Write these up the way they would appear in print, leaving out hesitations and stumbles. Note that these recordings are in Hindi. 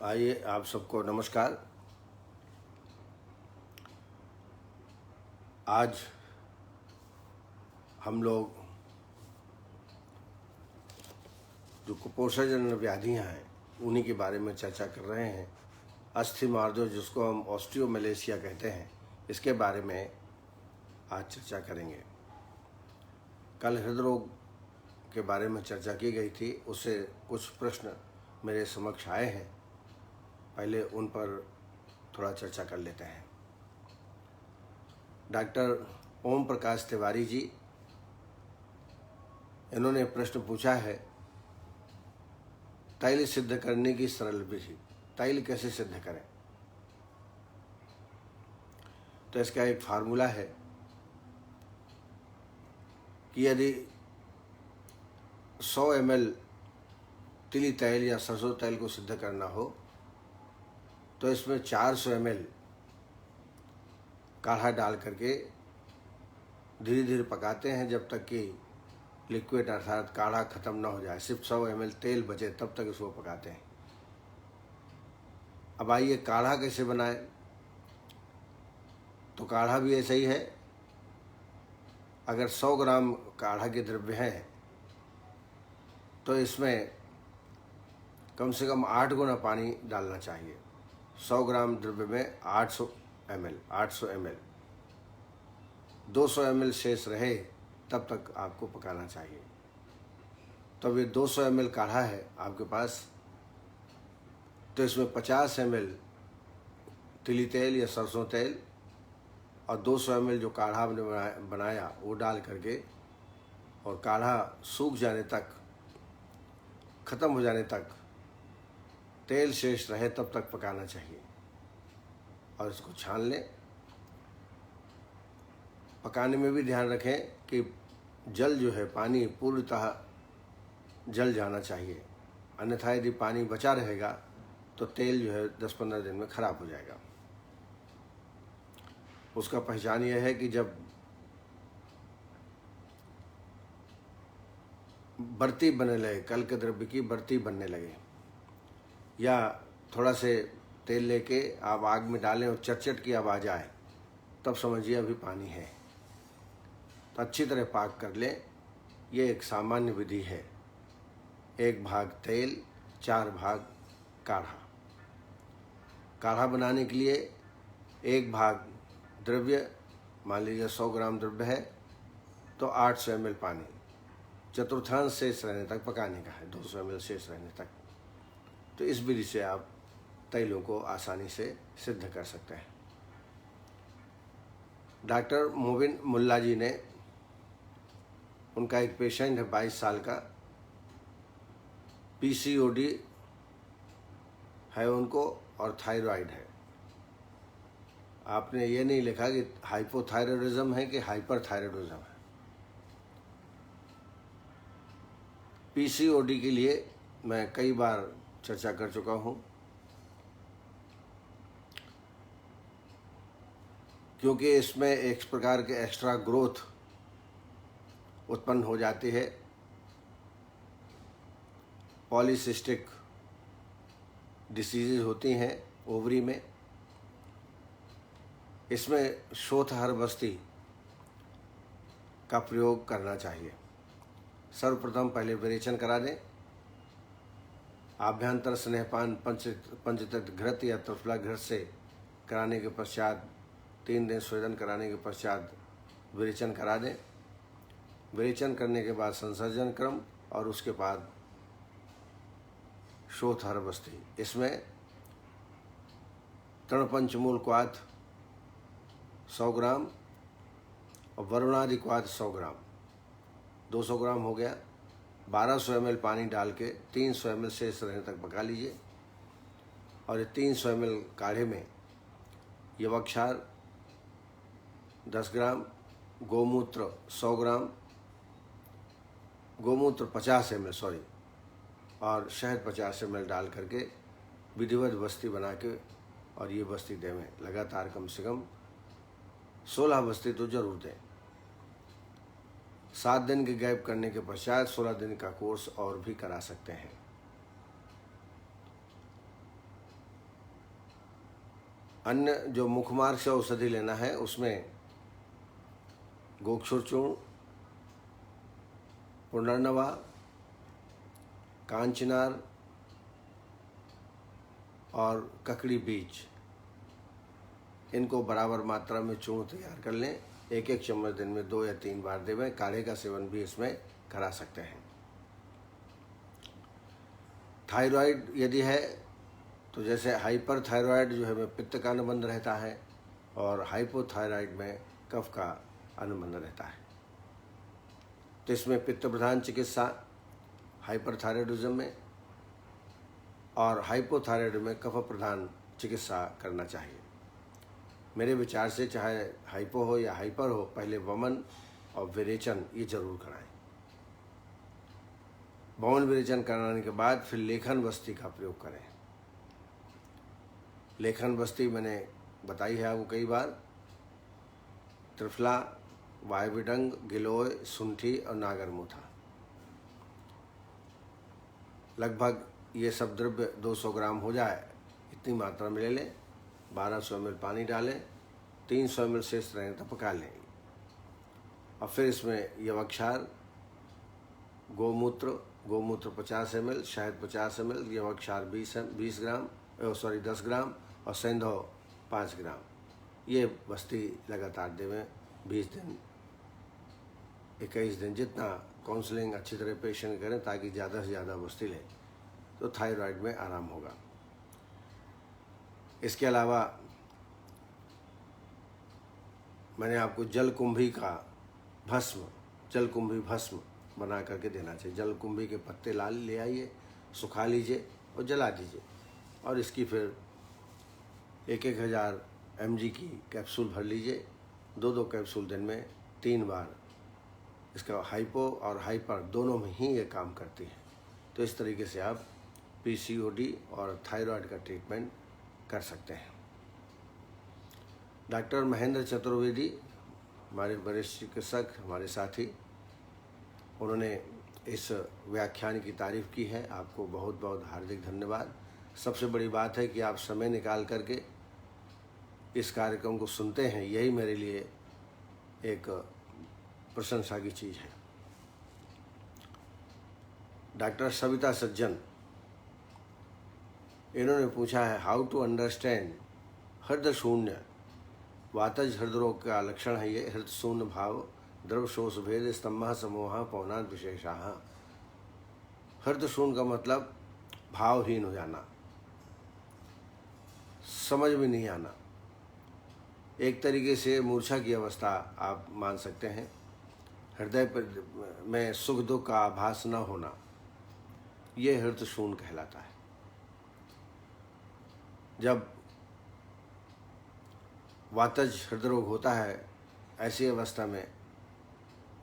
आइए आप सबको नमस्कार। आज हम लोग जो कुपोषणजन्य व्याधियां हैं उन्हीं के बारे में चर्चा कर रहे हैं। अस्थि मार्जो, जिसको हम ऑस्टियोमलेशिया कहते हैं, इसके बारे में आज चर्चा करेंगे। कल हृदय रोग के बारे में चर्चा की गई थी, उससे कुछ प्रश्न मेरे समक्ष आए हैं। पहले उन पर थोड़ा चर्चा कर लेते हैं। डॉक्टर ओम प्रकाश तिवारी जी, इन्होंने प्रश्न पूछा है, तैल सिद्ध करने की सरल विधि। तैल कैसे सिद्ध करें? तो इसका एक फार्मूला है कि यदि 100 ml तिली तैल या सरसों तेल को सिद्ध करना हो तो इसमें 400 ml काढ़ा डाल करके धीरे धीरे पकाते हैं जब तक कि लिक्विड अर्थात काढ़ा खत्म ना हो जाए। सिर्फ 100 ml तेल बचे तब तक इसको पकाते हैं। अब आइए काढ़ा कैसे बनाएं। तो काढ़ा भी ऐसा ही है। अगर 100 ग्राम काढ़ा के द्रव्य हैं तो इसमें कम से कम 8 गुना पानी डालना चाहिए। 100 ग्राम द्रव्य में 800 ml 200 ml शेष रहे तब तक आपको पकाना चाहिए। तो ये 200 ml काढ़ा है आपके पास, तो इसमें 50 ml तिली तेल या सरसों तेल और 200 ml जो काढ़ा हमने बनाया वो डाल करके और काढ़ा सूख जाने तक, ख़त्म हो जाने तक, तेल शेष रहे तब तक पकाना चाहिए और इसको छान लें। पकाने में भी ध्यान रखें कि जल जो है, पानी पूर्णतः जल जाना चाहिए, अन्यथा यदि पानी बचा रहेगा तो तेल जो है 10-15 दिन में खराब हो जाएगा। उसका पहचान यह है कि जब बर्ती बनने लगे, कल के द्रव्य की बर्ती बनने लगे, या थोड़ा से तेल लेके आप आग में डालें और चटचट की आवाज़ आए, तब समझिए अभी पानी है। तो अच्छी तरह पाक कर लें। ये एक सामान्य विधि है। 1 भाग तेल, 4 भाग काढ़ा। काढ़ा बनाने के लिए 1 भाग द्रव्य, मान लीजिए 100 ग्राम द्रव्य है तो 800 ml पानी, चतुर्थांश शेष रहने तक पकाने का है, 200 ml शेष रहने तक। तो इस विधि से आप तैलों को आसानी से सिद्ध कर सकते हैं। डॉक्टर मोबिन मुल्ला जी ने, उनका एक पेशेंट है 22 साल का, PCOD है उनको और थायराइड है। आपने ये नहीं लिखा कि हाइपोथायरॉयडिज्म है कि हाइपरथायरॉयडिज्म है। PCOD के लिए मैं कई बार चर्चा कर चुका हूँ, क्योंकि इसमें एक प्रकार के एक्स्ट्रा ग्रोथ उत्पन्न हो जाती है। पॉलीसिस्टिक डिसीजेज होती हैं ओवरी में। इसमें श्वेतहर बस्ती का प्रयोग करना चाहिए। सर्वप्रथम पहले विरेचन करा दें। आभ्यंतर स्नेहपान पंचतत्व घृत या त्रिफला घृत से कराने के पश्चात 3 दिन स्वेदन कराने के पश्चात विरेचन करा दें। विरेचन करने के बाद संसर्जन क्रम और उसके बाद श्वेतहर बस्ती। इसमें तृणपंचमूल क्वाथ 100 ग्राम और वरुणादि क्वाथ 100 ग्राम, 200 ग्राम हो गया। 1200 ml पानी डाल के 300 ml शेष रहने तक पका लीजिए। और ये 300 ml काढ़े में यवक्षार 10 ग्राम, गोमूत्र 100 ग्राम, गोमूत्र 50 ml और शहद 50 ml डाल करके विधिवत बस्ती बना के और ये बस्ती देवें। लगातार कम से कम 16 बस्ती तो जरूर दें। 7 दिन के गैप करने के पश्चात 16 दिन का कोर्स और भी करा सकते हैं। अन्य जो मुखमार्ग से औषधि लेना है उसमें गोक्षुर चूर्ण, पुनर्नवा, कांचनार और ककड़ी बीज, इनको बराबर मात्रा में चूर्ण तैयार कर लें। एक एक चम्मच दिन में 2 या 3 बार देवें। काढ़े का सेवन भी इसमें करा सकते हैं। थायराइड यदि है तो जैसे हाइपर थायराइड जो है में पित्त का अनुबंध रहता है और हाइपोथायराइड में कफ का अनुबंध रहता है। तो इसमें पित्त प्रधान चिकित्सा हाइपरथायराइडिज्म में और हाइपोथायराइड में कफ प्रधान चिकित्सा करना चाहिए। मेरे विचार से चाहे हाइपो हो या हाइपर हो, पहले वमन और विरेचन ये जरूर कराएं। वमन विरेचन कराने के बाद फिर लेखन बस्ती का प्रयोग करें। लेखन बस्ती मैंने बताई है आपको कई बार। त्रिफला, वायविडंग, गिलोय, सुंठी और नागरमुथा, लगभग ये सब द्रव्य 200 ग्राम हो जाए इतनी मात्रा में ले लें। 1200 ml पानी डालें, 300 ml शेष रहें तो पका लें। और फिर इसमें यवक्षार, गोमूत्र 50 ml, शहद 50 ml, यवक्षार 10 ग्राम और सेंधव 5 ग्राम, ये बस्ती लगातार देवें 20 दिन 21 दिन, जितना काउंसलिंग अच्छी तरह पेशेंट करें ताकि ज़्यादा से ज़्यादा बस्ती लें तो थायराइड में आराम होगा। इसके अलावा मैंने आपको जलकुंभी का जलकुंभी भस्म बना करके देना चाहिए। जलकुंभी के पत्ते लाल ले आइए, सुखा लीजिए और जला दीजिए और इसकी फिर 1000 mg की कैप्सूल भर लीजिए। 2 कैप्सूल दिन में 3 बार। इसका हाइपो और हाइपर दोनों में ही ये काम करती है। तो इस तरीके से आप PCOD और थायराइड का ट्रीटमेंट कर सकते हैं। डॉक्टर महेंद्र चतुर्वेदी हमारे वरिष्ठ चिकित्सक, हमारे साथी, उन्होंने इस व्याख्यान की तारीफ की है। आपको बहुत बहुत हार्दिक धन्यवाद। सबसे बड़ी बात है कि आप समय निकाल करके इस कार्यक्रम को सुनते हैं, यही मेरे लिए एक प्रशंसा की चीज़ है। डॉक्टर सविता सज्जन, इन्होंने पूछा है हाउ टू अंडरस्टैंड हृदय शून्य। वातज हृदरोग का लक्षण है ये। हृदय शून्य भाव, द्रव शोष भेद, स्तंभ समूह, पौनाद विशेषाः। हृदय शून्य का मतलब भावहीन हो जाना, समझ में नहीं आना, एक तरीके से मूर्छा की अवस्था आप मान सकते हैं। हृदय में सुख दुख का आभास न होना, ये हृदय शून्य कहलाता है। जब वातज हृदय रोग होता है, ऐसी अवस्था में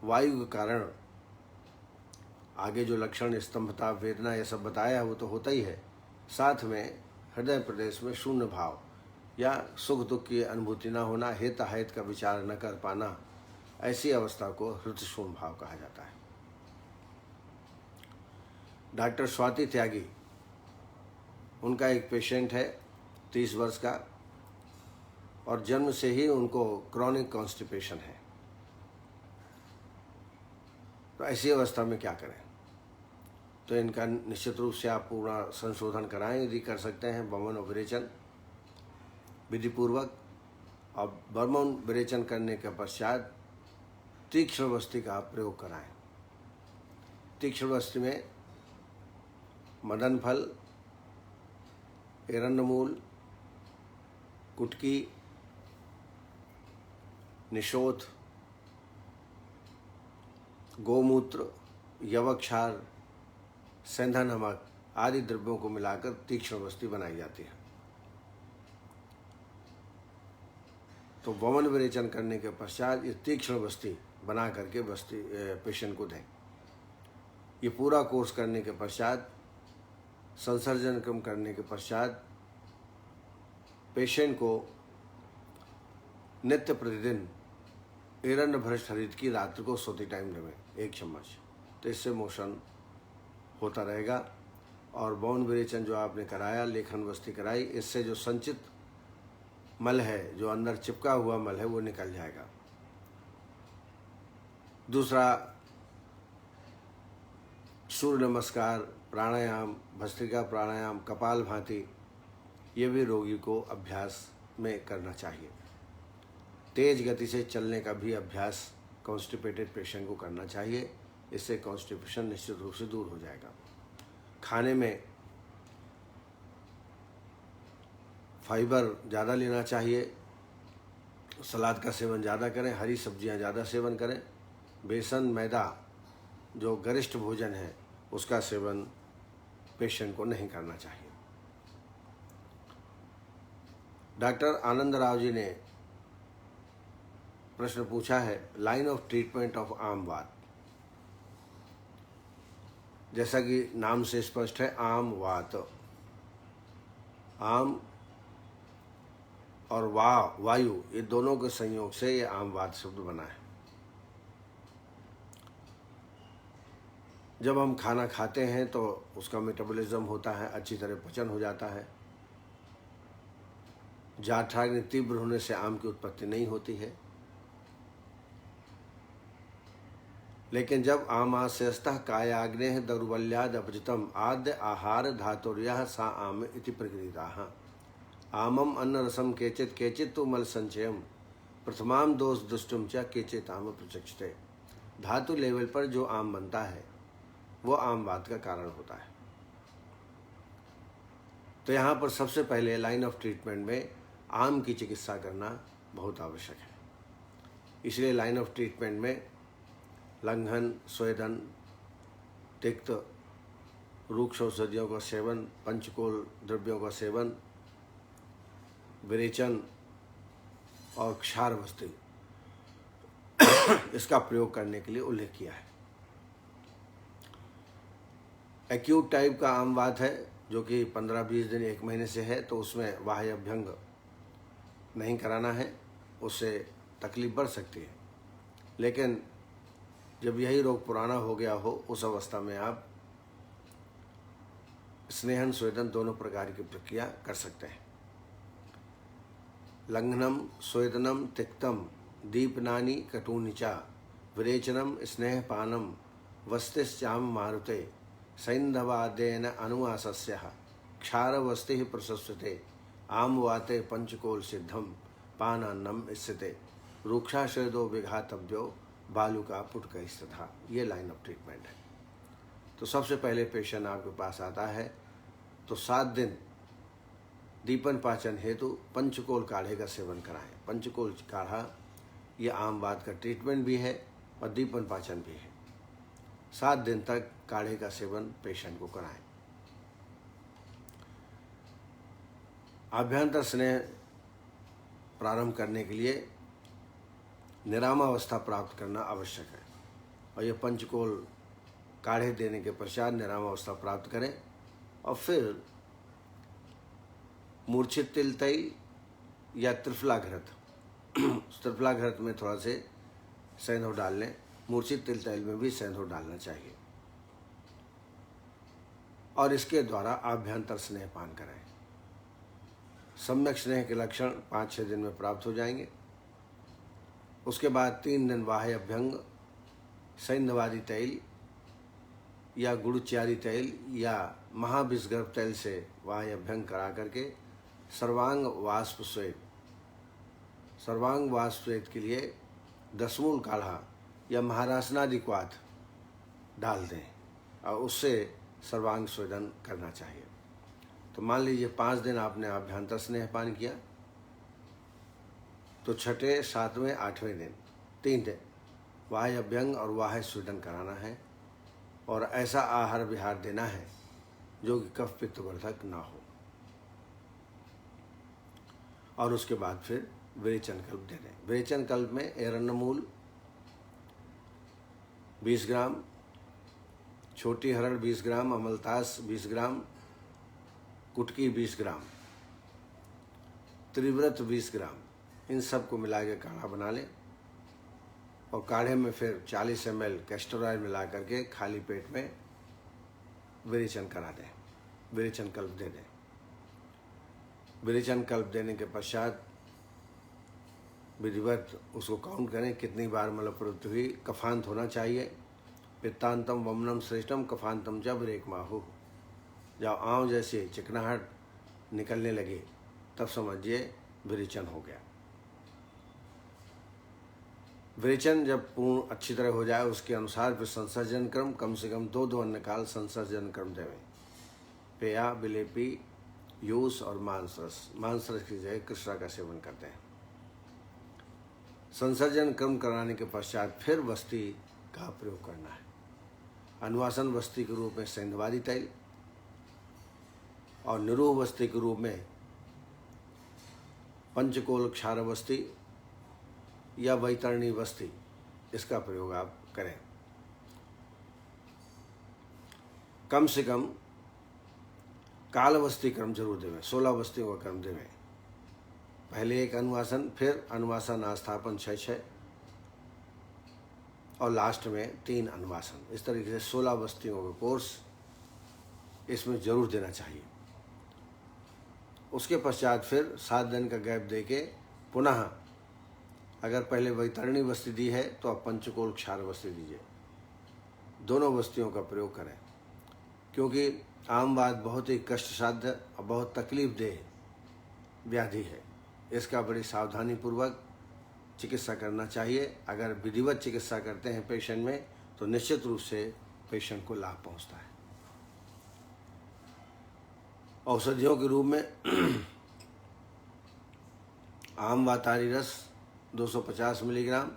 वायु के कारण आगे जो लक्षण स्तंभता, वेदना, ये सब बताया है वो तो होता ही है। साथ में हृदय प्रदेश में शून्य भाव या सुख दुख की अनुभूति न होना, हित अहित का विचार न कर पाना, ऐसी अवस्था को हृदय शून्य भाव कहा जाता है। डॉक्टर स्वाति त्यागी, उनका एक पेशेंट है 30 वर्ष का और जन्म से ही उनको क्रॉनिक कॉन्स्टिपेशन है। तो ऐसी अवस्था में क्या करें? तो इनका निश्चित रूप से आप पूरा संशोधन कराएं यदि कर सकते हैं। वमन और विरेचन विधिपूर्वक, और वमन विरेचन करने के पश्चात तीक्ष्ण बस्ती का आप प्रयोग कराएं। तीक्ष्ण बस्ती में मदन फल, एरंडमूल, कुटकी, निशोथ, गोमूत्र, यवक्षार, सेंधा नमक आदि द्रव्यों को मिलाकर तीक्ष्ण बस्ती बनाई जाती है। तो वमन विरेचन करने के पश्चात ये तीक्ष्ण बस्ती बना करके बस्ती पेशेंट को दें। ये पूरा कोर्स करने के पश्चात, संसर्जन क्रम करने के पश्चात पेशेंट को नित्य प्रतिदिन एरंड भ्रष्ट हरित की रात्रि को सोते टाइम लेवें 1 चम्मच। तो इससे मोशन होता रहेगा। और वमन विरेचन जो आपने कराया, लेखन बस्ती कराई, इससे जो संचित मल है, जो अंदर चिपका हुआ मल है, वो निकल जाएगा। दूसरा, सूर्य नमस्कार, प्राणायाम, भस्त्रिका प्राणायाम, कपाल भाति, ये भी रोगी को अभ्यास में करना चाहिए। तेज गति से चलने का भी अभ्यास कॉन्स्टिपेटेड पेशेंट को करना चाहिए। इससे कॉन्स्टिपेशन निश्चित रूप से दूर हो जाएगा। खाने में फाइबर ज़्यादा लेना चाहिए, सलाद का सेवन ज़्यादा करें, हरी सब्जियां ज़्यादा सेवन करें। बेसन, मैदा जो गरिष्ठ भोजन है, उसका सेवन पेशेंट को नहीं करना चाहिए। डॉक्टर आनंद राव जी ने प्रश्न पूछा है, लाइन ऑफ ट्रीटमेंट ऑफ आम वात। जैसा कि नाम से स्पष्ट है, आम वात, आम और वायु, ये दोनों के संयोग से ये आम वात शब्द बना है। जब हम खाना खाते हैं तो उसका मेटाबॉलिज्म होता है, अच्छी तरह पचन हो जाता है। जाठराग्नि तीव्र होने से आम की उत्पत्ति नहीं होती है। लेकिन जब आमाशयस्तः कायाग्नेः दौर्बल्याद अपचितम आद्य आहार धातुर्यः सा आम इति प्रकृताः आमम अन्न रसम केचित केचित तो मल संचयम प्रथमाम दोष दुष्टुम च केचित आम प्रचक्षते। धातु लेवल पर जो आम बनता है वो आम वात का कारण होता है। तो यहाँ पर सबसे पहले लाइन ऑफ ट्रीटमेंट में आम की चिकित्सा करना बहुत आवश्यक है। इसलिए लाइन ऑफ ट्रीटमेंट में लंघन, स्वेदन, तिक्त, रूक्ष औषधियों का सेवन, पंचकोल द्रव्यों का सेवन, विरेचन और क्षार वस्ती इसका प्रयोग करने के लिए उल्लेख किया है। एक्यूट टाइप का आम वात है जो कि 15-20 दिन 1 महीने से है, तो उसमें बाह्य अभ्यंग नहीं कराना है, उससे तकलीफ बढ़ सकती है। लेकिन जब यही रोग पुराना हो गया हो, उस अवस्था में आप स्नेहन स्वेदन दोनों प्रकार की प्रक्रिया कर सकते हैं। लंघनम, स्वेदनम, तिक्तम, दीपनानि कटूनि च विरेचनम, स्नेहपानम, वस्तिश्चाम मारुते, सैन्धवादेन अनुवासस्यः क्षारवस्तिः प्रशस्यते, आमवाते पंचकोल सिद्धम, पानान्नम स्थिते, रूक्षाशयदो विघातव्यो, बालू का पुटका तथा। ये लाइन ऑफ ट्रीटमेंट है। तो सबसे पहले पेशेंट आपके पास आता है तो 7 दिन दीपन पाचन हेतु पंचकोल काढ़े का सेवन कराएं। पंचकोल काढ़ा ये आम वात का ट्रीटमेंट भी है और दीपन पाचन भी है। 7 दिन तक काढ़े का सेवन पेशेंट को कराएं। आभ्यंतर स्नेह प्रारंभ करने के लिए निरामावस्था प्राप्त करना आवश्यक है और ये पंचकोल काढ़े देने के पश्चात निरामावस्था प्राप्त करें और फिर मूर्छित तिल तैल या त्रिफलाघृत त्रिफलाघृत में थोड़ा से सेंधव डाल लें, मूर्छित तिल तैल में भी सेंधव डालना चाहिए और इसके द्वारा आभ्यंतर स्नेह पान करें। सम्यक स्नेह के लक्षण 5-6 दिन में प्राप्त हो जाएंगे। उसके बाद 3 दिन बाह्य अभ्यंग सैन्धवादी तैल या गुड़चारी तैल या महाविषगर्भ तैल से बाह्य अभ्यंग करा करके सर्वांग वाष्प श्वेत के लिए 10 मूल काढ़ा या महारासनादि क्वाथ डाल दें और उससे सर्वांग स्वेदन करना चाहिए। तो मान लीजिए 5 दिन आपने आभ्यंतर स्नेह पान किया तो 6ठे, 7वें, 8वें दिन 3 दिन बाह्य अभ्यंग और बाह्य स्वेदन कराना है और ऐसा आहार विहार देना है जो कि कफ पित्त वर्धक ना हो। और उसके बाद फिर विरेचन कल्प दे दें। विरेचन कल्प में एरंडमूल 20 ग्राम, छोटी हरड़ 20 ग्राम, अमलतास 20 ग्राम, कुटकी 20 ग्राम, त्रिव्रत 20 ग्राम, इन सब को मिला के काढ़ा बना लें और काढ़े में फिर 40 ml कैस्टर ऑयल मिला करके खाली पेट में विरेचन करा दें, विरेचन कल्प दे दें। विरेचन कल्प देने के पश्चात विधिवत उसको काउंट करें कितनी बार मलप्रवृत्ति हुई। कफांत होना चाहिए। पित्तांतम वमनम श्रेष्ठम कफांतम च विरेकमाहु। जब आँव जैसे चिकनाहट निकलने लगे तब समझिए विरेचन हो गया। विरेचन जब पूर्ण अच्छी तरह हो जाए उसके अनुसार फिर संसर्जन क्रम कम से कम 2 अन्न काल संसर्जन क्रम देवें। पेया, विलेपी, यूस और मांस रस की जगह कृष्णा का सेवन करते हैं। संसर्जन क्रम कराने के पश्चात फिर वस्ती का प्रयोग करना है। अनुवासन वस्ती के रूप में सेंधवादी तैल और निरूह वस्ती के रूप में पंचकोल क्षार वस्ती या वैतरणी वस्ती, इसका प्रयोग आप करें। कम से कम काल वस्ती क्रम जरूर देवें। 16 वस्तियों का क्रम देवें। पहले एक अनुवासन, फिर अनुवासन आस्थापन 6 और लास्ट में 3 अनुवासन। इस तरीके से 16 वस्तियों का कोर्स इसमें जरूर देना चाहिए। उसके पश्चात फिर 7 दिन का गैप देके पुनः अगर पहले वैतरणी वस्ती दी है तो आप पंचकोल क्षार वस्ती दीजिए। दोनों वस्तियों का प्रयोग करें, क्योंकि आमवात बहुत ही कष्टसाध्य और बहुत तकलीफ देह व्याधि है। इसका बड़ी सावधानी पूर्वक चिकित्सा करना चाहिए। अगर विधिवत चिकित्सा करते हैं पेशेंट में तो निश्चित रूप से पेशेंट को लाभ पहुंचता है। औषधियों के रूप में आमवातारी रस 250 मिलीग्राम,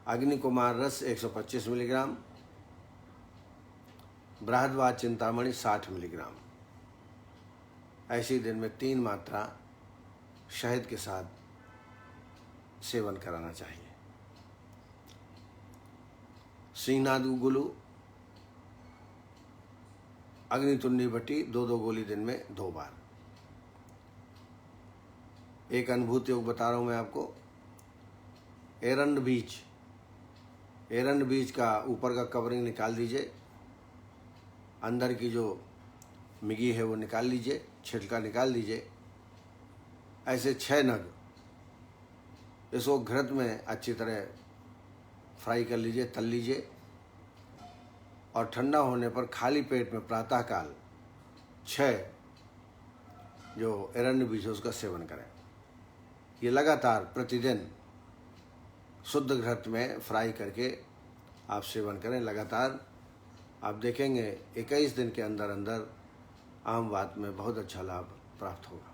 अग्निकुमार रस 125 मिलीग्राम, बृहदवात चिंतामणि 60 मिलीग्राम, ऐसी दिन में 3 मात्रा शहद के साथ सेवन कराना चाहिए। सिंहनाद गुलू, अग्नितुंडी बटी 2-2 गोली दिन में 2 बार। एक अनुभूत योग बता रहा हूँ मैं आपको। एरंड बीज का ऊपर का कवरिंग निकाल दीजिए, अंदर की जो मिगी है वो निकाल लीजिए, छिलका निकाल दीजिए। ऐसे 6 नग इसको घृत में अच्छी तरह फ्राई कर लीजिए, तल लीजिए और ठंडा होने पर खाली पेट में प्रातःकाल 6 जो एरंड बीज है उसका सेवन करें। ये लगातार प्रतिदिन शुद्ध घृत में फ्राई करके आप सेवन करें लगातार। आप देखेंगे 21 दिन के अंदर अंदर आमवात में बहुत अच्छा लाभ प्राप्त होगा।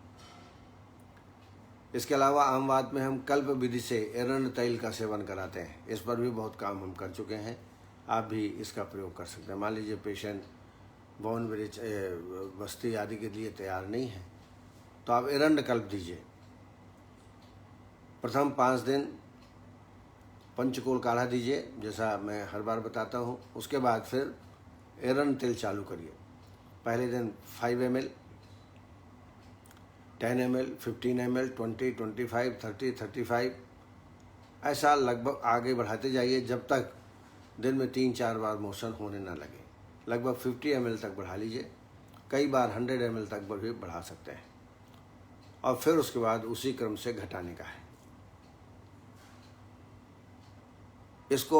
इसके अलावा आमवात में हम कल्प विधि से एरंड तैल का सेवन कराते हैं। इस पर भी बहुत काम हम कर चुके हैं। आप भी इसका प्रयोग कर सकते हैं। मान लीजिए पेशेंट बौन वस्ती आदि के लिए तैयार नहीं है तो आप एरंड कल्प दीजिए। प्रथम 5 दिन पंचकोल काढ़ा दीजिए, जैसा मैं हर बार बताता हूँ। उसके बाद फिर एरंड तेल चालू करिए। पहले दिन 5 ml, 10 ml, 15 ml, 20, 25, 30, 35 ऐसा लगभग आगे बढ़ाते जाइए जब तक दिन में 3-4 बार मोशन होने ना लगे। लगभग 50 ml तक बढ़ा लीजिए। कई बार 100 ml तक भी बढ़ा सकते हैं और फिर उसके बाद उसी क्रम से घटाने का है। इसको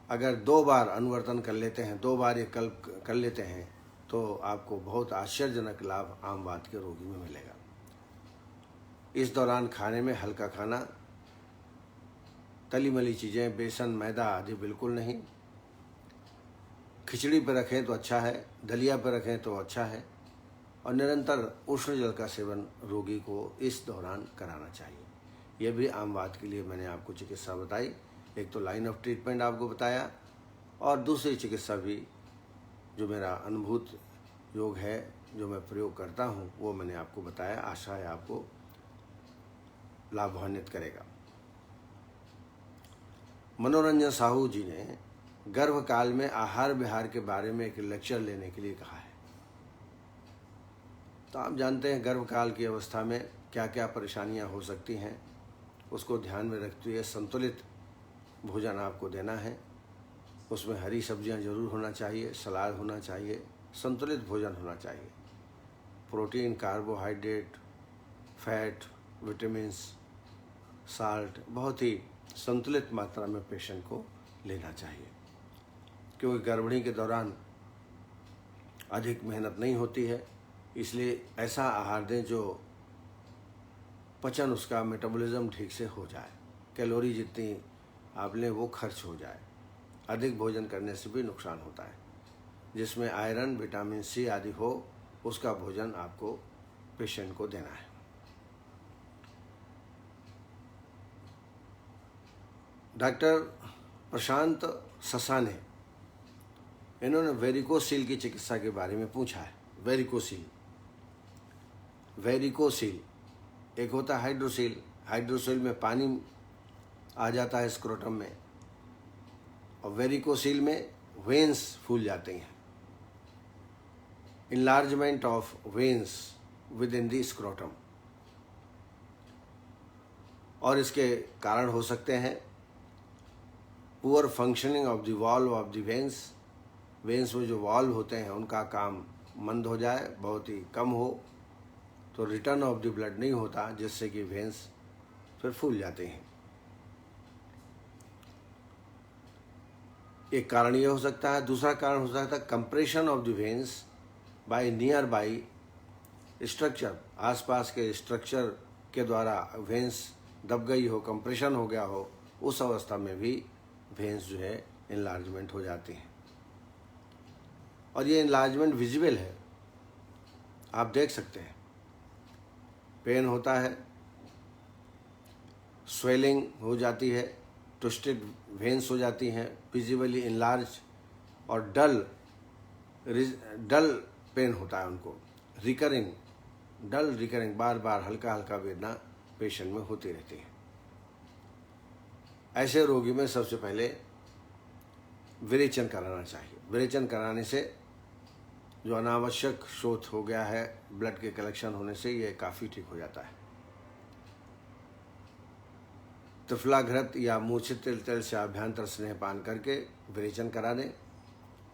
अगर 2 बार अनुवर्तन कर लेते हैं, 2 बार ये कल्प कर लेते हैं तो आपको बहुत आश्चर्यजनक लाभ आमवात के रोगी में मिलेगा। इस दौरान खाने में हल्का खाना, तली मली चीज़ें, बेसन, मैदा आदि बिल्कुल नहीं। खिचड़ी पर रखें तो अच्छा है, दलिया पर रखें तो अच्छा है और निरंतर उष्ण जल का सेवन रोगी को इस दौरान कराना चाहिए। यह भी आमवात के लिए मैंने आपको चिकित्सा बताई। एक तो लाइन ऑफ ट्रीटमेंट आपको बताया और दूसरी चिकित्सा भी जो मेरा अनुभूत योग है, जो मैं प्रयोग करता हूँ, वो मैंने आपको बताया। आशा है आपको लाभान्वित करेगा। मनोरंजन साहू जी ने गर्भकाल में आहार विहार के बारे में एक लेक्चर लेने के लिए कहा है। तो आप जानते हैं गर्भकाल की अवस्था में क्या क्या परेशानियां हो सकती हैं, उसको ध्यान में रखते हुए संतुलित भोजन आपको देना है। उसमें हरी सब्जियां जरूर होना चाहिए, सलाद होना चाहिए, संतुलित भोजन होना चाहिए। Protein, carbohydrate, fat vitamins, salt बहुत ही संतुलित मात्रा में पेशेंट को लेना चाहिए, क्योंकि गर्भिणी के दौरान अधिक मेहनत नहीं होती है। इसलिए ऐसा आहार दें जो पचन, उसका मेटाबॉलिज्म ठीक से हो जाए, कैलोरी जितनी आप लें वो खर्च हो जाए। अधिक भोजन करने से भी नुकसान होता है। जिसमें आयरन, विटामिन सी आदि हो, उसका भोजन आपको पेशेंट को देना है। डॉक्टर प्रशांत ससाने, इन्होंने वेरिकोसील की चिकित्सा के बारे में पूछा है। वेरिकोसील एक होता है हाइड्रोसील। हाइड्रोसील में पानी आ जाता है स्क्रोटम में, और वेरिकोसील में वेन्स फूल जाते हैं। Enlargement of veins with in the scrotum, और इसके कारण हो सकते हैं poor functioning of the valve of the veins. Veins में जो वॉल्व होते हैं उनका काम मंद हो जाए, बहुत ही कम हो, तो रिटर्न ऑफ द ब्लड नहीं होता, जिससे कि वेन्स फिर फूल जाते हैं। एक कारण ये हो सकता है। दूसरा कारण हो सकता है compression of the veins by nearby structure. आसपास के स्ट्रक्चर के द्वारा वेन्स दब गई हो, कंप्रेशन हो गया हो, उस अवस्था में भी वेन्स जो है इनलार्जमेंट हो जाती हैं। और ये इनलार्जमेंट विजिबल है, आप देख सकते हैं। पेन होता है, स्वेलिंग हो जाती है, ट्विस्टेड वेन्स हो जाती हैं, विजिबली इनलार्ज, और डल पेन होता है उनको, रिकरिंग बार बार हल्का हल्का वेदना पेशेंट में होती रहती है। ऐसे रोगी में सबसे पहले विरेचन कराना चाहिए। विरेचन कराने से जो अनावश्यक शोथ हो गया है ब्लड के कलेक्शन होने से, ये काफ़ी ठीक हो जाता है। त्रिफलाघृत या मूर्छित तेल से अभ्यंतर स्नेहपान करके विरेचन करा दें।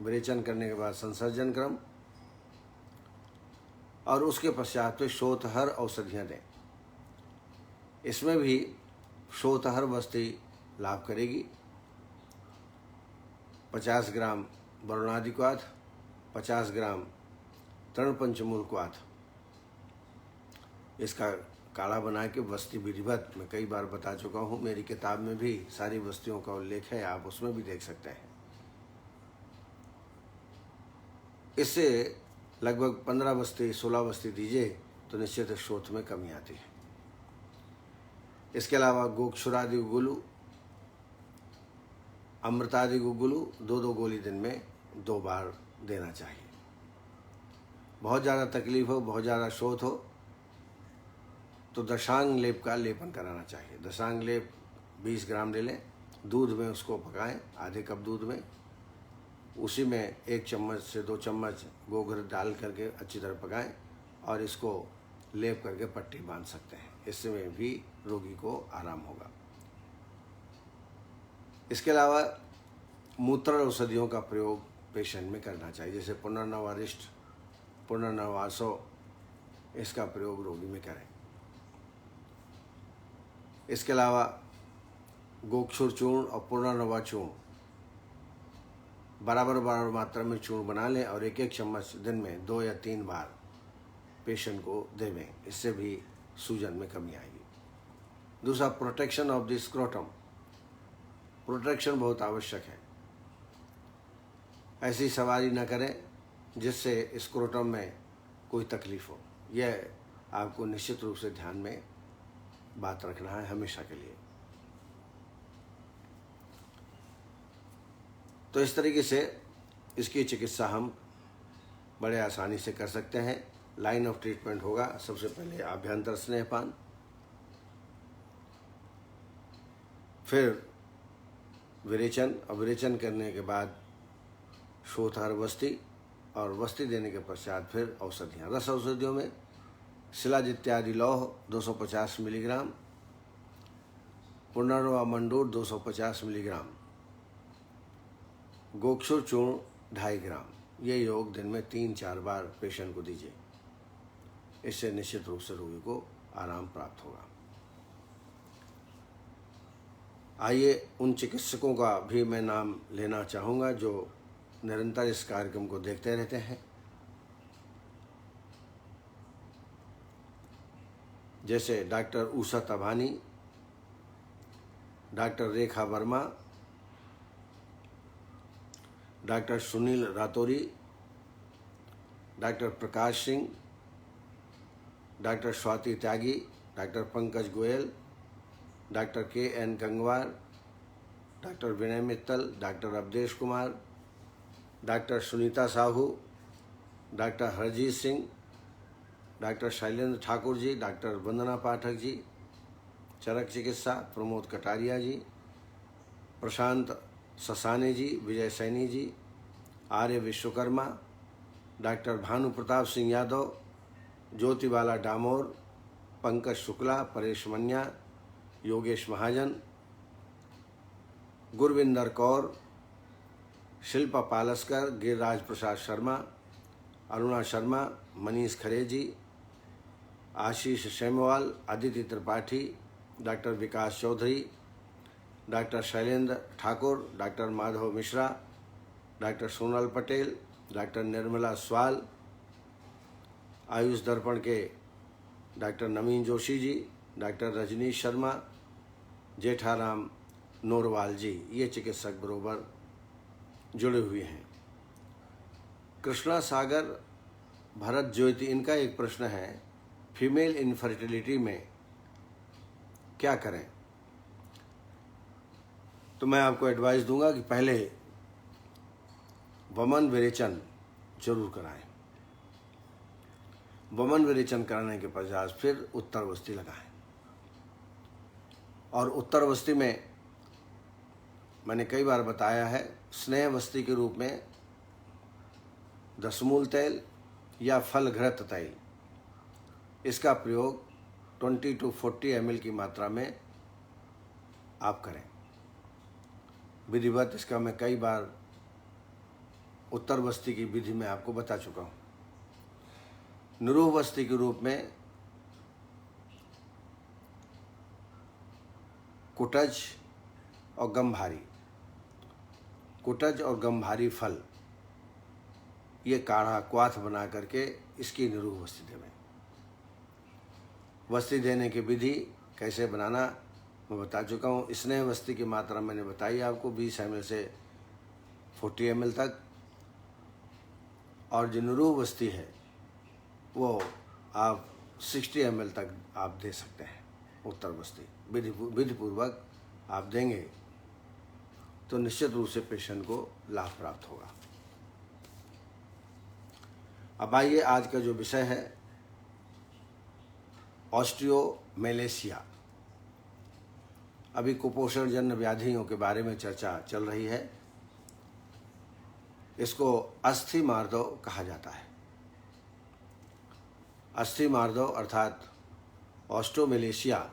विरेचन करने के बाद संसर्जन क्रम, और उसके पश्चात में शोथहर औषधियाँ दें। इसमें भी शोथहर वस्ती लाभ करेगी। 50 ग्राम वरुणादि क्वाथ, 50 ग्राम तृणपंचमूल क्वाथ, इसका काढ़ा बना के वस्ती विधिवत मैं कई बार बता चुका हूँ। मेरी किताब में भी सारी वस्तियों का उल्लेख है, आप उसमें भी देख सकते हैं। इससे लगभग 15 वस्ती 16 वस्ती दीजिए तो निश्चित शोथ में कमी आती है। इसके अलावा गोक्षुरादि गुगुलू, अमृतादि गुगुलू 2-2 गोली दिन में 2 बार देना चाहिए। बहुत ज़्यादा तकलीफ हो, बहुत ज़्यादा शोथ हो, तो दशांग लेप का लेपन कराना चाहिए। दशांग लेप 20 ग्राम ले लें, दूध में उसको पकाएं, आधे कप दूध में, उसी में 1 चम्मच से 2 चम्मच गोघृत डाल करके अच्छी तरह पकाएं, और इसको लेप करके पट्टी बांध सकते हैं। इससे भी रोगी को आराम होगा। इसके अलावा मूत्र औषधियों का प्रयोग पेशेंट में करना चाहिए, जैसे पुनर्नवारिष्ट, पुनर्नवासो, इसका प्रयोग रोगी में करें। इसके अलावा गोक्षुर चूर्ण और पुनर्नवा चूर्ण बराबर मात्रा में चूर्ण बना लें, और 1-1 चम्मच दिन में 2 या 3 बार पेशेंट को देवें। इससे भी सूजन में कमी आएगी। दूसरा, protection of the scrotum. Protection बहुत आवश्यक है। ऐसी सवारी न करें जिससे स्क्रोटम में कोई तकलीफ हो। यह आपको निश्चित रूप से ध्यान में बात रखना है हमेशा के लिए। तो इस तरीके से इसकी चिकित्सा हम बड़े आसानी से कर सकते हैं। लाइन ऑफ ट्रीटमेंट होगा, सबसे पहले आभ्यंतर स्नेहपान, फिर विरेचन, और विरेचन करने के बाद शोथहर वस्ती, और वस्ती देने के पश्चात फिर औषधियाँ। रस औषधियों में शिलाजित्यादि लौह 250 मिलीग्राम, पुनर्वा मंडूर 250 मिलीग्राम, गोक्षुर चूर्ण 2.5 ग्राम। ये योग दिन में 3-4 बार पेशेंट को दीजिए। इससे निश्चित रूप से रोगी को आराम प्राप्त होगा। आइए उन चिकित्सकों का भी मैं नाम लेना चाहूँगा जो निरंतर इस कार्यक्रम को देखते रहते हैं। जैसे doctor Usha Tabhani, doctor Rekha Verma, doctor Sunil Ratauri, doctor Prakash Singh, doctor Swati Tyagi, doctor Pankaj Goyal, doctor K N. Gangwar, doctor Vinay Mittal, doctor Awadhesh Kumar, doctor Sunita Sahu, doctor Harjeet Singh, doctor Shailendra Thakur ji, doctor Vandana Pathak ji, Charak चिकित्सा प्रमोद कटारिया जी, प्रशांत ससाने जी, विजय सैनी जी, आर्य विश्वकर्मा, डॉक्टर भानु प्रताप सिंह यादव, ज्योतिबाला डामोर, पंकज शुक्ला, परेश मन्या, योगेश महाजन, Gurvinder Kaur, Shilpa Palaskar, Giriraj Prasad Sharma, Aruna Sharma, Manish Khare ji, Ashish Shemwal, Aditi Tripathi, doctor Vikas Chaudhary, doctor Shailendra Thakur, doctor Madhav Mishra, doctor Sonal Patel, doctor Nirmala Swal, Ayush Darpan के डॉक्टर नवीन जोशी जी, डॉक्टर रजनीश शर्मा, जेठाराम नोरवाल जी, ये चिकित्सक बरोबर जुड़े हुए हैं। कृष्णा सागर भरत ज्योति, इनका एक प्रश्न है, फीमेल इनफर्टिलिटी में क्या करें? तो मैं आपको एडवाइस दूंगा कि पहले वमन विरेचन जरूर कराएं। वमन विरेचन कराने के पश्चात फिर उत्तरवस्ती लगाएं। और उत्तरवस्ती में मैंने कई बार बताया है, स्नेहवस्ती के रूप में दशमूल तेल या फल घृत तेल, इसका प्रयोग 20 to 40 ml की मात्रा में आप करें। विधिवत इसका मैं कई बार उत्तरवस्ती की विधि में आपको बता चुका हूँ। निरूहवस्ती के रूप में कुटज और गंभारी, कुटज और गंभारी फल, ये काढ़ा क्वाथ बना करके इसकी निरूह वस्ती देवें। वस्ती देने की विधि कैसे बनाना मैं बता चुका हूँ। स्नेह वस्ती की मात्रा मैंने बताई आपको 20 ml से 40 ml तक, और जो निरूह वस्ती है वो आप 60 ml तक आप दे सकते हैं। उत्तर वस्ती विधिपूर्वक आप देंगे तो निश्चित रूप से पेशेंट को लाभ प्राप्त होगा। अब आइए आज का जो विषय है, ऑस्टियोमेलेशिया। अभी कुपोषण जन्य व्याधियों के बारे में चर्चा चल रही है। इसको अस्थि मार्दव कहा जाता है। अस्थि मार्दव अर्थात ऑस्टियोमेलेशिया,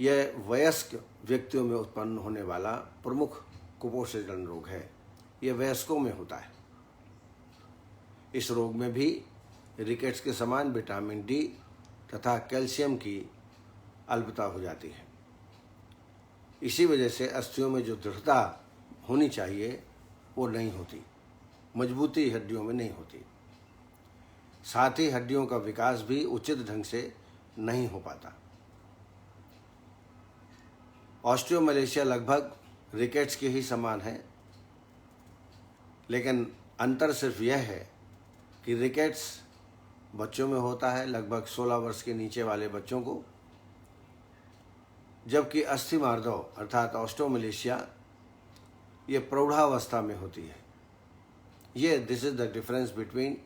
यह वयस्क व्यक्तियों में उत्पन्न होने वाला प्रमुख कुपोषण रोग है। यह वयस्कों में होता है। इस रोग में भी रिकेट्स के समान विटामिन डी तथा कैल्शियम की अल्पता हो जाती है। इसी वजह से अस्थियों में जो दृढ़ता होनी चाहिए वो नहीं होती, मजबूती हड्डियों में नहीं होती। साथ ही हड्डियों का विकास भी उचित ढंग से नहीं हो पाता। ऑस्टियोमेलेशिया लगभग रिकेट्स के ही समान है, लेकिन अंतर सिर्फ यह है कि रिकेट्स बच्चों में होता है, लगभग 16 वर्ष के नीचे वाले बच्चों को, जबकि अस्थि मार्दव अर्थात ऑस्टियोमेलेशिया ये प्रौढ़ावस्था में होती है। ये this is the difference between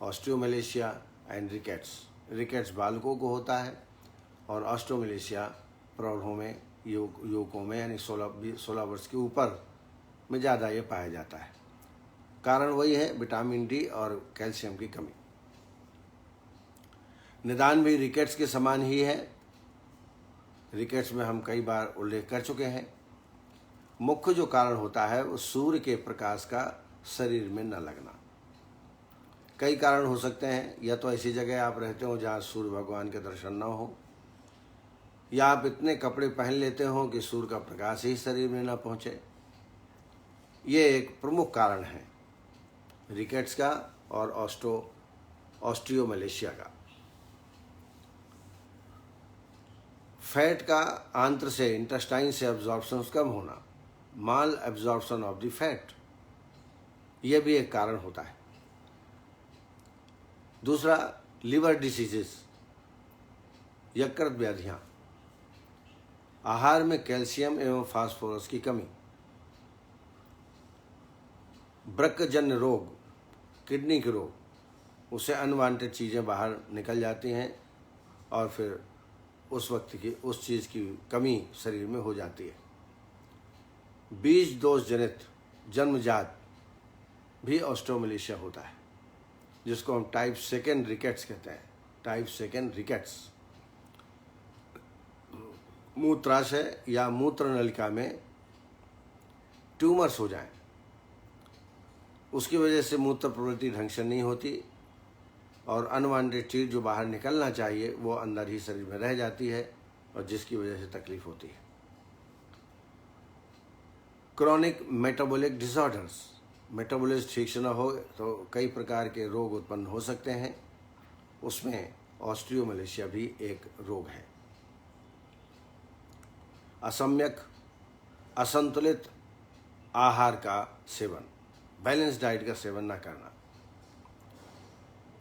osteomalacia and rickets. Rickets बालकों को होता है और ऑस्टियोमेलेशिया प्रौढ़ों में, युवकों में, यानी 16 वर्ष के ऊपर में ज़्यादा ये पाया जाता है। कारण वही है, विटामिन डी और कैल्शियम की कमी। निदान भी रिकेट्स के समान ही है। रिकेट्स में हम कई बार उल्लेख कर चुके हैं। मुख्य जो कारण होता है वो सूर्य के प्रकाश का शरीर में न लगना। कई कारण हो सकते हैं, या तो ऐसी जगह आप रहते हो जहाँ सूर्य भगवान के दर्शन न हो, या आप इतने कपड़े पहन लेते हो कि सूर्य का प्रकाश ही शरीर में ना पहुंचे। ये एक प्रमुख कारण है रिकेट्स का और ऑस्टियोमलेशिया का। फैट का आंत्र से, इंटेस्टाइन से एब्जॉर्प्शन कम होना, माल एब्जॉर्प्शन ऑफ द फैट, यह भी एक कारण होता है। दूसरा, लिवर डिसीजेस, यकृत व्याधियां, आहार में कैल्शियम एवं फास्फोरस की कमी, वृक्कजन्य रोग, किडनी के रोग, उससे अनवांटेड चीज़ें बाहर निकल जाती हैं और फिर उस वक्त की उस चीज़ की कमी शरीर में हो जाती है। बीज दोष जनित जन्मजात भी ऑस्टियोमलेशिया होता है, जिसको हम टाइप 2 रिकेट्स कहते हैं। टाइप 2 रिकेट्स मूत्राशय या मूत्र नलिका में ट्यूमर्स हो जाएं, उसकी वजह से मूत्र प्रवृत्ति ढंग से नहीं होती और अनवांटेड चीज़ जो बाहर निकलना चाहिए वो अंदर ही शरीर में रह जाती है और जिसकी वजह से तकलीफ होती है। क्रॉनिक मेटाबॉलिक डिसऑर्डर्स, मेटाबॉलिज्म ठीक से न हो तो कई प्रकार के रोग उत्पन्न हो सकते हैं, उसमें ऑस्टियोमलेशिया भी एक रोग है। असम्यक असंतुलित आहार का सेवन, बैलेंस डाइट का सेवन ना करना,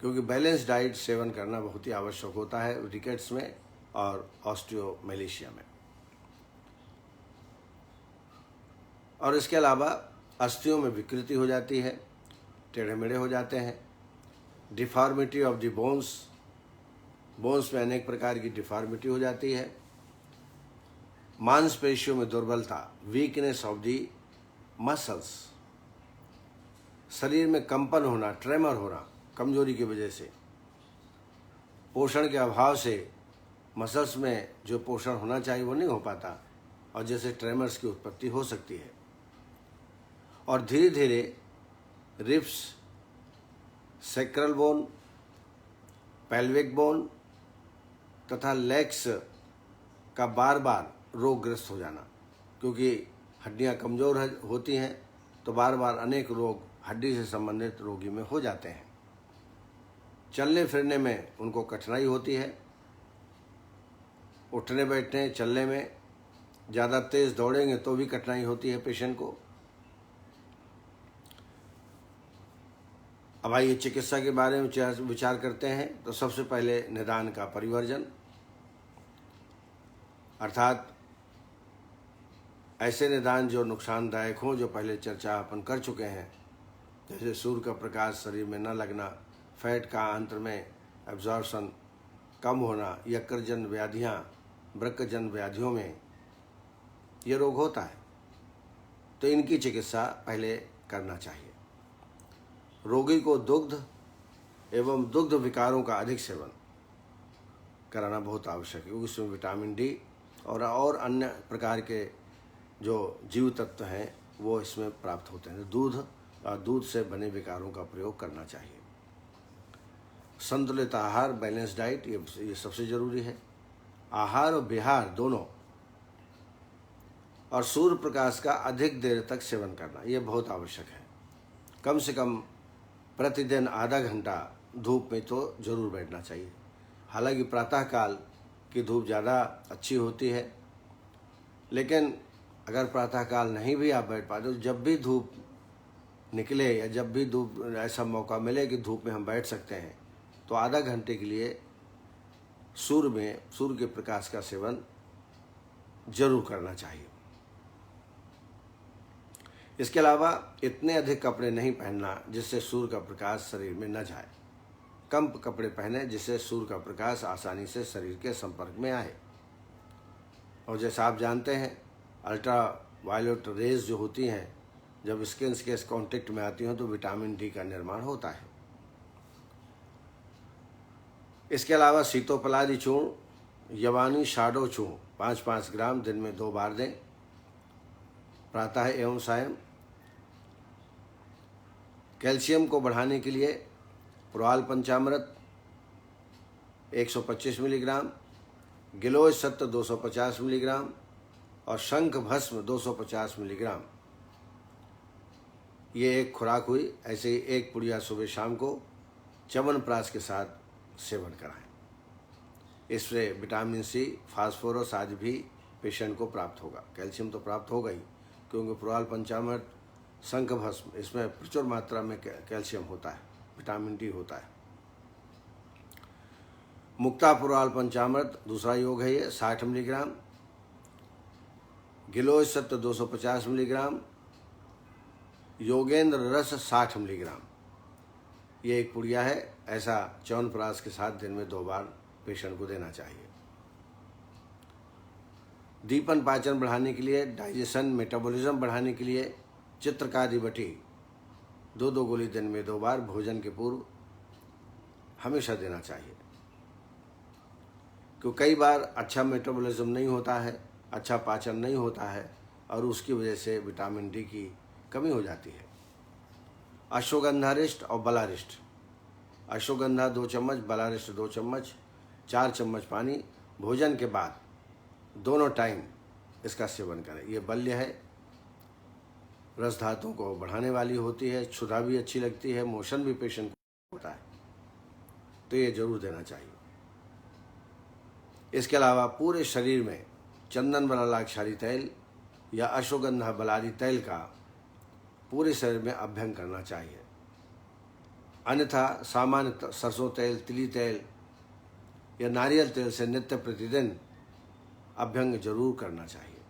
क्योंकि बैलेंस डाइट सेवन करना बहुत ही आवश्यक होता है रिकेट्स में और ऑस्टियोमलेशिया में। और इसके अलावा अस्थियों में विकृति हो जाती है, टेढ़े मेढ़े हो जाते हैं, deformity of the bones, bones में अनेक प्रकार की डिफॉर्मिटी हो जाती है, मांसपेशियों में दुर्बलता, वीकनेस ऑफ द मसल्स, शरीर में कंपन होना, ट्रेमर होना कमजोरी की वजह से, पोषण के अभाव से मसल्स में जो पोषण होना चाहिए वो नहीं हो पाता और जैसे ट्रेमर्स की उत्पत्ति हो सकती है। और धीरे धीरे ribs, sacral bone, pelvic bone तथा लेग्स का बार बार रोगग्रस्त हो जाना, क्योंकि हड्डियां कमज़ोर होती हैं तो बार बार अनेक रोग हड्डी से संबंधित रोगी में हो जाते हैं। चलने फिरने में उनको कठिनाई होती है, उठने बैठने चलने में, ज़्यादा तेज़ दौड़ेंगे तो भी कठिनाई होती है पेशेंट को। अब आइए चिकित्सा के बारे में विचार करते हैं। तो सबसे पहले निदान का परिवर्जन, अर्थात ऐसे निदान जो नुकसानदायक हों, जो पहले चर्चा अपन कर चुके हैं, जैसे सूर्य का प्रकाश शरीर में न लगना, फैट का आंत्र में एब्जॉर्प्शन कम होना, यकृतजन्य व्याधियाँ, वृक्कजन्य व्याधियों में ये रोग होता है, तो इनकी चिकित्सा पहले करना चाहिए। रोगी को दुग्ध एवं दुग्ध विकारों का अधिक सेवन कराना बहुत आवश्यक है, क्योंकि इसमें विटामिन डी और अन्य प्रकार के जो जीव तत्व हैं वो इसमें प्राप्त होते हैं। दूध और दूध से बने विकारों का प्रयोग करना चाहिए। संतुलित आहार, बैलेंस डाइट, ये सबसे जरूरी है। आहार और विहार दोनों, और सूर्य प्रकाश का अधिक देर तक सेवन करना ये बहुत आवश्यक है। कम से कम प्रतिदिन आधा घंटा धूप में तो जरूर बैठना चाहिए। हालांकि प्रातःकाल की धूप ज़्यादा अच्छी होती है, लेकिन अगर प्रातःकाल नहीं भी आप बैठ पाते तो जब भी धूप निकले या जब भी धूप ऐसा मौका मिले कि धूप में हम बैठ सकते हैं तो आधा घंटे के लिए सूर्य के प्रकाश का सेवन जरूर करना चाहिए। इसके अलावा इतने अधिक कपड़े नहीं पहनना जिससे सूर्य का प्रकाश शरीर में न जाए। कम कपड़े पहने जिससे सूर्य का प्रकाश आसानी से शरीर के संपर्क में आए। और जैसा आप जानते हैं, अल्ट्रा वायलेट रेज जो होती हैं, जब स्किन के कांटेक्ट में आती हैं तो विटामिन डी का निर्माण होता है। इसके अलावा सीतोपलादी चूर्ण, यवानी शाडो चूर्ण 5-5 ग्राम दिन में 2 बार दें, प्रातः एवं सायं। कैल्शियम को बढ़ाने के लिए पुराल पंचामृत 125 मिलीग्राम, गिलोय सत्व 250 मिलीग्राम और शंख भस्म 250 मिलीग्राम। ये एक खुराक हुई। ऐसे ही एक पुड़िया सुबह शाम को च्यवनप्राश के साथ सेवन कराएं। इससे विटामिन सी, फास्फोरस आदि भी पेशेंट को प्राप्त होगा। कैल्शियम तो प्राप्त होगा ही, क्योंकि पुराल पंचामृत, शंख भस्म, इसमें प्रचुर मात्रा में कैल्शियम होता है, विटामिन डी होता है। मुक्ता पुराल पंचामृत दूसरा योग है, ये 60 मिलीग्राम। गिलोय सत्व 250 मिलीग्राम, योगेंद्र रस 60 मिलीग्राम। ये एक पुड़िया है। ऐसा च्यवनप्राश के साथ दिन में 2 बार पेशेंट को देना चाहिए। दीपन पाचन बढ़ाने के लिए, डाइजेशन, मेटाबॉलिज्म बढ़ाने के लिए चित्रकारी बटी 2-2 गोली दिन में 2 बार भोजन के पूर्व हमेशा देना चाहिए। क्योंकि कई बार अच्छा मेटाबॉलिज्म नहीं होता है, अच्छा पाचन नहीं होता है और उसकी वजह से विटामिन डी की कमी हो जाती है। अश्वगंधारिष्ट और बलारिष्ट, अश्वगंधा 2 चम्मच, बलारिष्ट 2 चम्मच, 4 चम्मच पानी भोजन के बाद दोनों टाइम इसका सेवन करें। ये बल्य है, रस धातुओं को बढ़ाने वाली होती है, क्षुधा भी अच्छी लगती है, मोशन भी पेशेंट को होता है, तो ये जरूर देना चाहिए। इसके अलावा पूरे शरीर में चंदन बलालाक्षारी तैल या अश्वगंधा बलारी तैल का पूरे शरीर में अभ्यंग करना चाहिए। अन्यथा सामान्य सरसों तेल, तिली तेल या नारियल तेल से नित्य प्रतिदिन अभ्यंग जरूर करना चाहिए।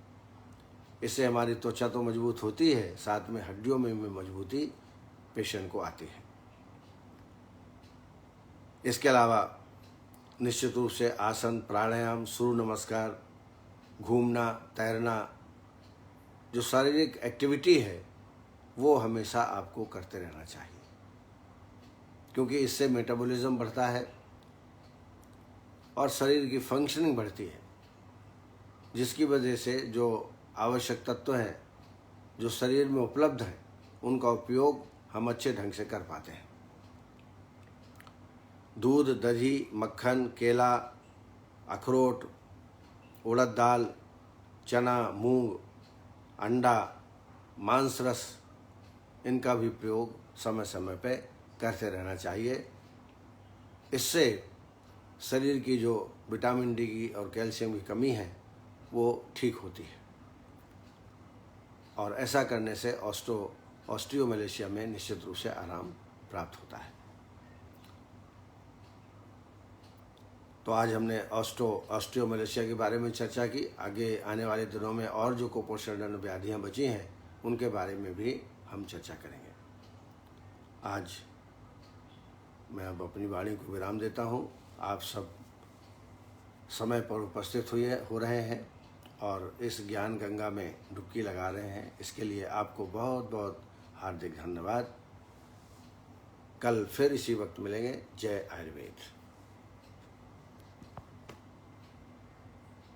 इससे हमारी त्वचा तो मजबूत होती है, साथ में हड्डियों में भी मजबूती पेशेंट को आती है। इसके अलावा निश्चित रूप से आसन, प्राणायाम, सूर्य नमस्कार, घूमना, तैरना, जो शारीरिक एक्टिविटी है वो हमेशा आपको करते रहना चाहिए, क्योंकि इससे मेटाबॉलिज्म बढ़ता है और शरीर की फंक्शनिंग बढ़ती है, जिसकी वजह से जो आवश्यक तत्व हैं जो शरीर में उपलब्ध हैं उनका उपयोग हम अच्छे ढंग से कर पाते हैं। दूध, दही, मक्खन, केला, अखरोट, उड़द दाल, चना, मूंग, अंडा, मांस रस, इनका भी प्रयोग समय समय पे करते रहना चाहिए। इससे शरीर की जो विटामिन डी की और कैल्शियम की कमी है वो ठीक होती है और ऐसा करने से ऑस्टियोमैलेशिया में निश्चित रूप से आराम प्राप्त होता है। तो आज हमने ऑस्टियोमैलेशिया के बारे में चर्चा की। आगे आने वाले दिनों में और जो कुपोषण व्याधियाँ बची हैं उनके बारे में भी हम चर्चा करेंगे। आज मैं अब अपनी वाणी को विराम देता हूँ। आप सब समय पर उपस्थित हो रहे हैं और इस ज्ञान गंगा में डुबकी लगा रहे हैं, इसके लिए आपको बहुत बहुत हार्दिक धन्यवाद। कल फिर इसी वक्त मिलेंगे। जय आयुर्वेद।